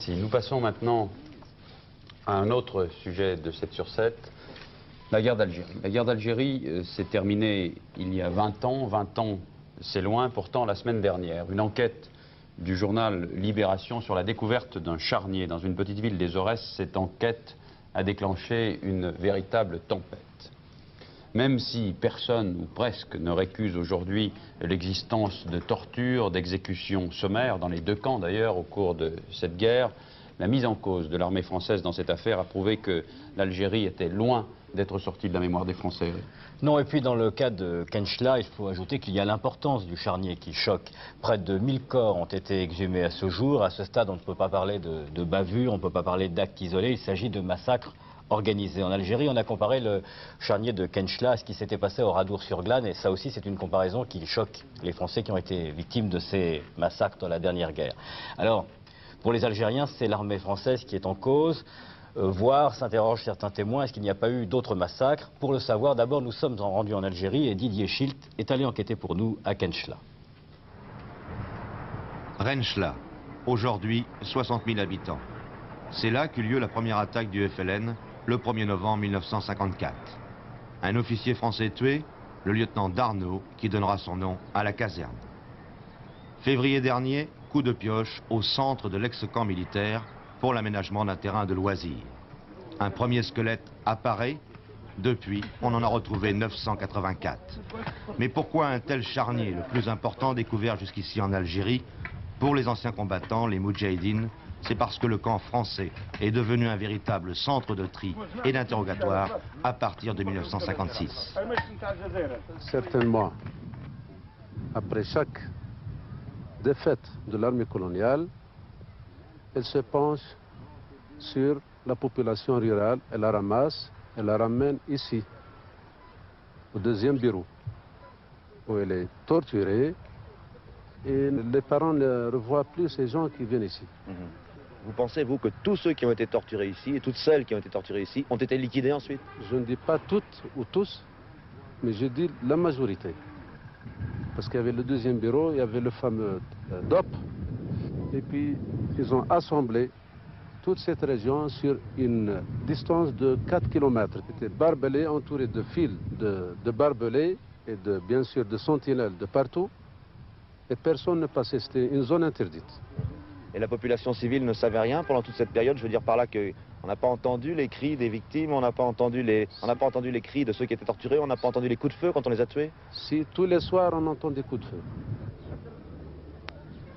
Si nous passons maintenant à un autre sujet de 7 sur 7, la guerre d'Algérie. La guerre d'Algérie s'est terminée il y a 20 ans. 20 ans, c'est loin. Pourtant, la semaine dernière, une enquête du journal Libération sur la découverte d'un charnier dans une petite ville des Aurès, cette enquête a déclenché une véritable tempête. Même si personne, ou presque, ne récuse aujourd'hui l'existence de tortures, d'exécutions sommaires, dans les deux camps d'ailleurs, au cours de cette guerre, la mise en cause de l'armée française dans cette affaire a prouvé que l'Algérie était loin d'être sortie de la mémoire des Français. Non, et puis dans le cas de Kenchla, il faut ajouter qu'il y a l'importance du charnier qui choque. Près de 1000 corps ont été exhumés à ce jour. À ce stade, on ne peut pas parler de bavure, on ne peut pas parler d'actes isolés. Il s'agit de massacres organisés. En Algérie, on a comparé le charnier de Kenchla à ce qui s'était passé au Radour-sur-Glane. Et ça aussi, c'est une comparaison qui choque les Français qui ont été victimes de ces massacres dans la dernière guerre. Alors, pour les Algériens, c'est l'armée française qui est en cause. Voire, s'interrogent certains témoins, est-ce qu'il n'y a pas eu d'autres massacres? Pour le savoir, d'abord, nous sommes rendus en Algérie et Didier Schilt est allé enquêter pour nous à Kenchla. Renchla, aujourd'hui 60 000 habitants. C'est là qu'eut lieu la première attaque du FLN, le 1er novembre 1954. Un officier français tué, le lieutenant Darnaud, qui donnera son nom à la caserne. Février dernier, coup de pioche au centre de l'ex-camp militaire pour l'aménagement d'un terrain de loisirs. Un premier squelette apparaît. Depuis, on en a retrouvé 984. Mais pourquoi un tel charnier, le plus important découvert jusqu'ici en Algérie? Pour les anciens combattants, les Moudjahidines, c'est parce que le camp français est devenu un véritable centre de tri et d'interrogatoire à partir de 1956. Certainement, après chaque défaite de l'armée coloniale, elle se penche sur la population rurale, elle la ramasse, elle la ramène ici, au deuxième bureau, où elle est torturée, et les parents ne revoient plus ces gens qui viennent ici. Vous pensez, vous, que tous ceux qui ont été torturés ici, et toutes celles qui ont été torturées ici, ont été liquidés ensuite? Je ne dis pas toutes ou tous, mais je dis la majorité. Parce qu'il y avait le deuxième bureau, il y avait le fameux DOP, et puis ils ont assemblé toute cette région sur une distance de 4 km. C'était barbelé, entouré de fils de barbelés et bien sûr de sentinelles de partout. Et personne ne passait, c'était une zone interdite. Et la population civile ne savait rien pendant toute cette période? Je veux dire par là qu'on n'a pas entendu les cris des victimes, on n'a pas entendu les cris de ceux qui étaient torturés, on n'a pas entendu les coups de feu quand on les a tués? Si, tous les soirs on entend des coups de feu.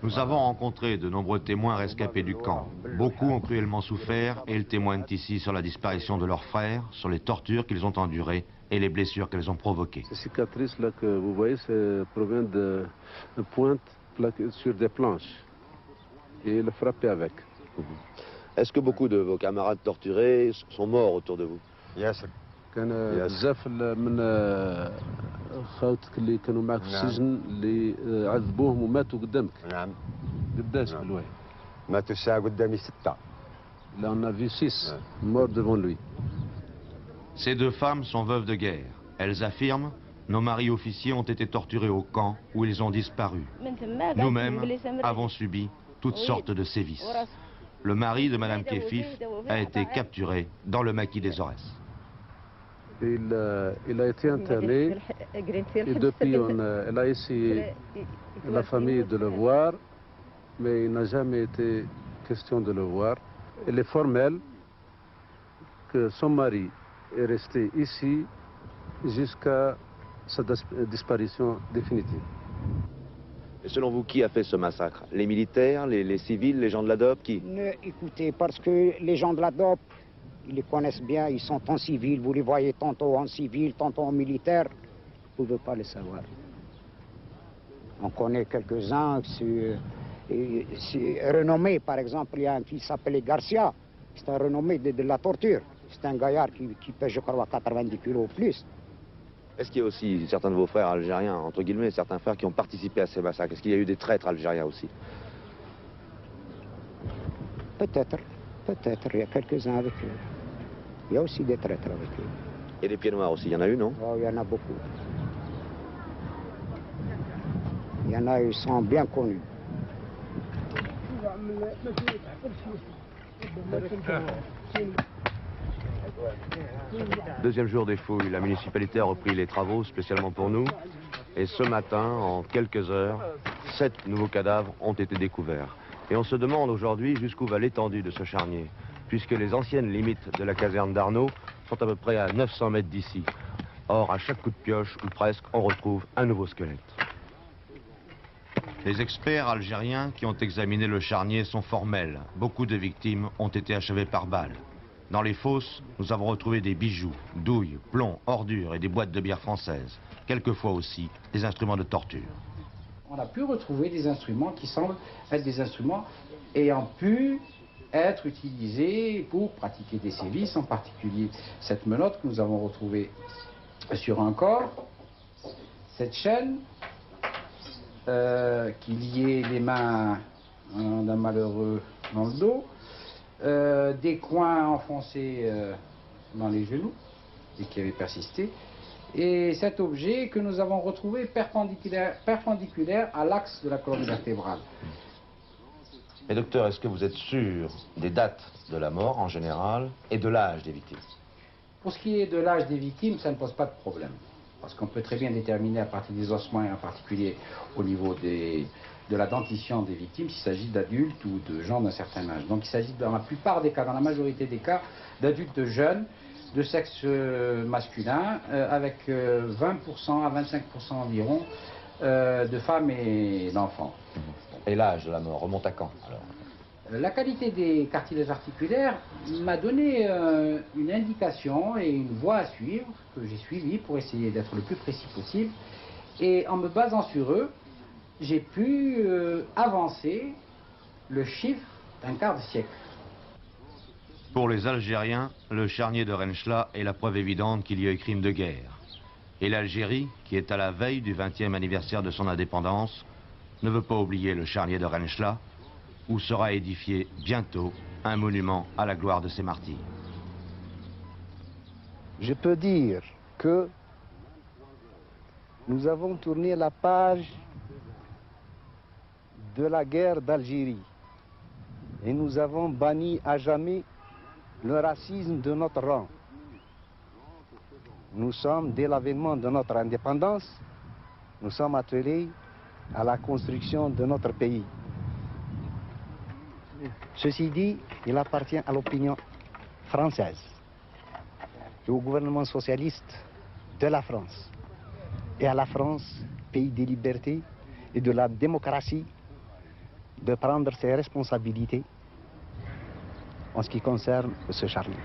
Nous avons rencontré de nombreux témoins rescapés du camp. Beaucoup ont cruellement souffert et ils témoignent ici sur la disparition de leurs frères, sur les tortures qu'ils ont endurées et les blessures qu'elles ont provoquées. Ces cicatrices-là que vous voyez, proviennent de pointes plaquées sur des planches et le frapper avec. Est-ce que beaucoup de vos camarades torturés sont morts autour de vous? كان بزاف من خاوتك اللي كانوا معك في السجن اللي عذبوهم وماتوا قدامك. نعم. قداش بالواحد؟ ماتوا الساعة قدامي 6. Là on a vu 6 morts devant lui. Ces deux femmes sont veuves de guerre. Elles affirment: nos maris officiers ont été torturés au camp où ils ont disparu. Nous-mêmes avons subi toutes sortes de sévices. Le mari de Madame Kefif a été capturé dans le maquis des Aurès. Il a été interné et depuis elle a essayé la famille de le voir, mais il n'a jamais été question de le voir. Elle est formelle que son mari est resté ici jusqu'à sa disparition définitive. Et selon vous, qui a fait ce massacre? Les militaires, les civils, les gens de la DOP, qui? Écoutez, parce que les gens de la DOP, ils les connaissent bien, ils sont en civil, vous les voyez tantôt en civil, tantôt en militaire, vous ne pouvez pas les savoir. On connaît quelques-uns, c'est renommé, par exemple, il y a un qui s'appelait Garcia, c'est un renommé de la torture, c'est un gaillard qui pèse, je crois, 90 kilos ou plus. Est-ce qu'il y a aussi certains de vos frères algériens, entre guillemets, certains frères qui ont participé à ces massacres? Est-ce qu'il y a eu des traîtres algériens aussi? Peut-être, il y a quelques-uns avec eux. Il y a aussi des traîtres avec eux. Et des pieds noirs aussi, il y en a eu, non? Oh, il y en a beaucoup. Il y en a, ils sont bien connus. Deuxième jour des fouilles, la municipalité a repris les travaux spécialement pour nous. Et ce matin, en quelques heures, 7 nouveaux cadavres ont été découverts. Et on se demande aujourd'hui jusqu'où va l'étendue de ce charnier, puisque les anciennes limites de la caserne d'Arnaud sont à peu près à 900 mètres d'ici. Or, à chaque coup de pioche, ou presque, on retrouve un nouveau squelette. Les experts algériens qui ont examiné le charnier sont formels. Beaucoup de victimes ont été achevées par balles. Dans les fosses, nous avons retrouvé des bijoux, douilles, plombs, ordures et des boîtes de bière françaises. Quelquefois aussi des instruments de torture. On a pu retrouver des instruments qui semblent être des instruments ayant pu être utilisés pour pratiquer des sévices, en particulier cette menotte que nous avons retrouvée sur un corps, cette chaîne qui liait les mains d'un malheureux dans le dos, des coins enfoncés dans les genoux et qui avaient persisté, et cet objet que nous avons retrouvé perpendiculaire à l'axe de la colonne vertébrale. Mais docteur, est-ce que vous êtes sûr des dates de la mort en général et de l'âge des victimes? Pour ce qui est de l'âge des victimes, ça ne pose pas de problème. Parce qu'on peut très bien déterminer à partir des ossements et en particulier au niveau de la dentition des victimes s'il s'agit d'adultes ou de gens d'un certain âge. Donc il s'agit dans la plupart des cas, dans la majorité des cas, d'adultes jeunes, de sexe masculin, avec 20% à 25% environ de femmes et d'enfants. Et l'âge de la mort remonte à quand alors? La qualité des cartilages articulaires m'a donné une indication et une voie à suivre que j'ai suivie pour essayer d'être le plus précis possible. Et en me basant sur eux, j'ai pu avancer le chiffre d'un quart de siècle. Pour les Algériens, le charnier de Renchela est la preuve évidente qu'il y a eu crime de guerre. Et l'Algérie, qui est à la veille du 20e anniversaire de son indépendance, ne veut pas oublier le charnier de Renchela, où sera édifié bientôt un monument à la gloire de ces martyrs. Je peux dire que nous avons tourné la page de la guerre d'Algérie et nous avons banni à jamais le racisme de notre rang. Nous sommes, dès l'avènement de notre indépendance, nous sommes attelés à la construction de notre pays. Ceci dit, il appartient à l'opinion française et au gouvernement socialiste de la France et à la France, pays des libertés et de la démocratie, de prendre ses responsabilités en ce qui concerne ce charnier.